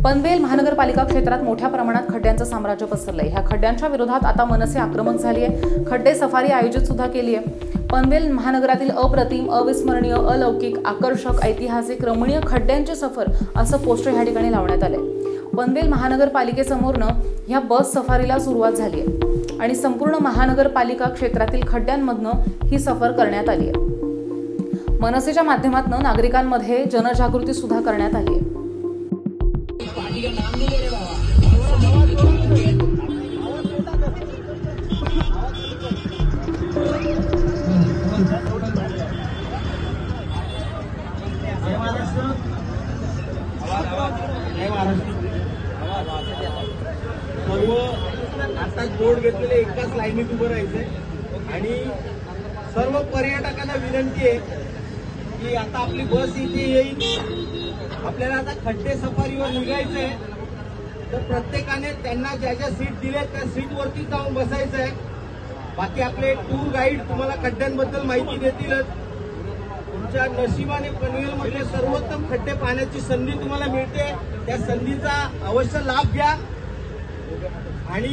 पनवेल महानगरपालिका क्षेत्रात मोठ्या प्रमाणात खड्ड्यांचं साम्राज्य पसरलंय। ह्या खड्ड्यांच्या विरोधात आता मनसे आक्रमक झाली आहे। खड्डे सफारी आयोजित सुद्धा केली आहे। पनवेल महानगरातील अप्रतिम, अविस्मरणीय, अलौकिक, आकर्षक, ऐतिहासिक, रमणीय खड्ड्यांची सफर असं पोस्टर ह्या ठिकाणी लावण्यात आलंय। पनवेल महानगरपालिकेसमोरनं ह्या बस सफारीला सुरुवात झाली आहे आणि संपूर्ण महानगरपालिका क्षेत्रातील खड्ड्यांमधनं ही सफर करण्यात आली आहे। मनसेच्या माध्यमातून नागरिकांमध्ये जनजागृती सुद्धा करण्यात आली आहे। सर्व आता जोड घेतलेले एकाच लाईनीत उभं राहायचंय आणि सर्व पर्यटकांना विनंती आहे की आता आपली बस इथे येईल। आपल्याला आता खड्डे सफारीवर निघायचंय, तर प्रत्येकाने त्यांना ज्या ज्या सीट दिल्या त्या सीटवरती जाऊन बसायचंय। बाकी आपले टूर गाईड तुम्हाला खड्ड्यांबद्दल माहिती देतीलच। तुमच्या नशिबाने पनवेलमध्ये सर्वोत्तम खड्डे पाहण्याची संधी तुम्हाला मिळते, त्या संधीचा अवश्य लाभ घ्या आणि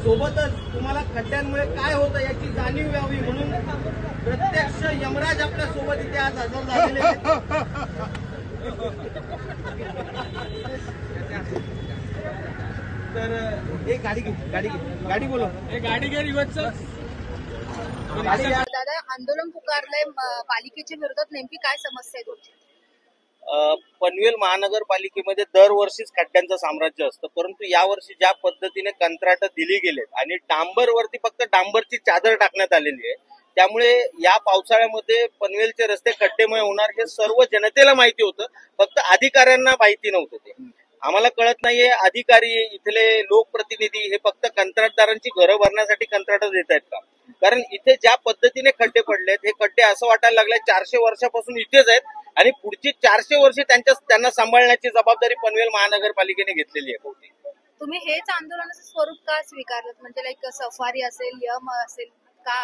सोबतच तुम्हाला खड्ड्यांमुळे काय होतं याची जाणीव व्हावी म्हणून प्रत्यक्ष यमराज आपल्या सोबत इथे आज हजर झालेले आहेत। तर एक गाडी बोलो, गाडी घे रिवर्स। दादा, आंदोलन पुकारलंय पालिकेच्या विरोधात, नेमकी काय समस्या आहे तुमची? पनवेल महानगरपालिकेमध्ये दरवर्षीच खड्ड्यांचं साम्राज्य असतं, परंतु यावर्षी ज्या पद्धतीने कंत्राट दिली गेलेत आणि डांबरवरती फक्त डांबरची चादर टाकण्यात आलेली आहे, त्यामुळे या पावसाळ्यामध्ये पनवेलचे रस्ते खड्डेमय होणार हे सर्व जनतेला माहिती होतं, फक्त अधिकाऱ्यांना माहिती नव्हतं। ते आम्हाला कळत नाहीये, अधिकारी इथले लोकप्रतिनिधी हे फक्त कंत्राटदारांची घरं भरण्यासाठी कंत्राट देत आहेत का? कारण इथे ज्या पद्धतीने खड्डे पडलेत, हे खड्डे असं वाटायला लागले 400 वर्षापासून इथेच आहेत आणि पुढची 400 वर्ष त्यांना सांभाळण्याची जबाबदारी पनवेल महानगरपालिकेने घेतलेली आहे। तुम्ही हेच आंदोलनाचं स्वरूप का स्वीकारलं? म्हणजे लाईक सफारी असेल, यम असेल का?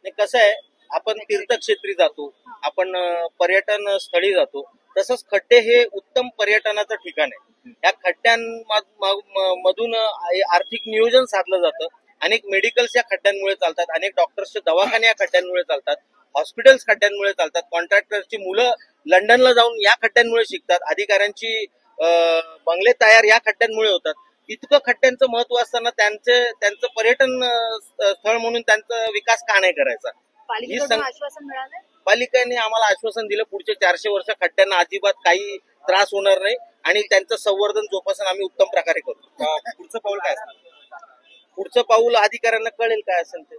नाही, कसं आहे, आपण तीर्थक्षेत्री जातो, आपण पर्यटन स्थळी जातो, तसंच खड्डे हे उत्तम पर्यटनाचं ठिकाण आहे। या खड्ड्यांमधून आर्थिक नियोजन साधलं जातं। अनेक मेडिकल्स या खड्ड्यांमुळे चालतात, अनेक डॉक्टर्सचे दवाखाने या खड्ड्यांमुळे चालतात, हॉस्पिटल्स खड्ड्यांमुळे चालतात, कॉन्ट्रॅक्टरची मुलं लंडनला जाऊन या खड्ड्यांमुळे शिकतात, अधिकाऱ्यांची बंगले तयार या खड्ड्यांमुळे होतात। इतकं खड्ड्यांचं महत्व असताना त्यांचं पर्यटन स्थळ म्हणून त्यांचा विकास का नाही करायचा? आश्वासन मिळालं? पालिकेने आम्हाला आश्वासन दिलं, पुढचे 400 वर्ष खड्ड्यांना अजिबात काही त्रास होणार नाही आणि त्यांचं संवर्धन जोपासन आम्ही उत्तम प्रकारे करू। पुढचं पाऊल काय असणार? पुढचं पाऊल अधिकाऱ्यांना कळेल काय असेल ते।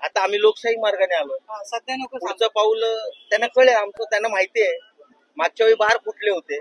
आता आम्ही लोकशाही मार्गाने आलो, सध्या नको पुढचं पाऊल त्यांना कळेल, आमचं त्यांना माहिती आहे। मागच्या वेळी बाहेर कुठले होते